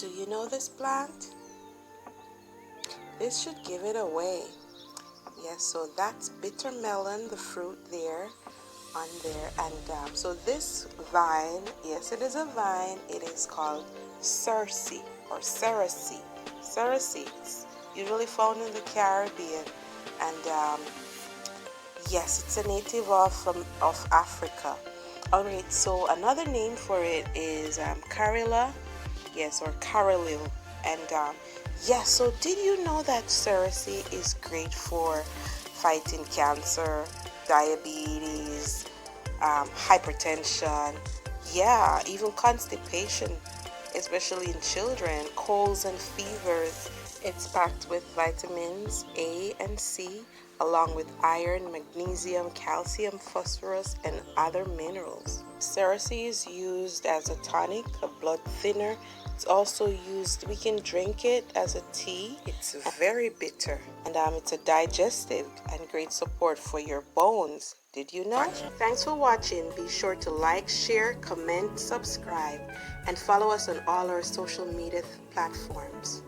do you know this plant? This should give it away. Yes, so that's bitter melon, the fruit there on there. And so this vine, yes, it is a vine. It is called Cerassee or Cerassee. Cerassee. It's usually found in the Caribbean. And yes, it's a native of Africa. Alright, so another name for it is Carilla, yes, or Carolil. And yes, so did you know that Cerassee is great for fighting cancer, diabetes, hypertension, yeah, even constipation, especially in children, colds and fevers. It's packed with vitamins A and C, along with iron, magnesium, calcium, phosphorus, and other minerals. Cerassee is used as a tonic, a blood thinner. It's also used, we can drink it as a tea. It's very bitter, and it's a digestive and great support for your bones. Did you know? Thanks for watching. Be sure to like, share, comment, subscribe, and follow us on all our social media platforms.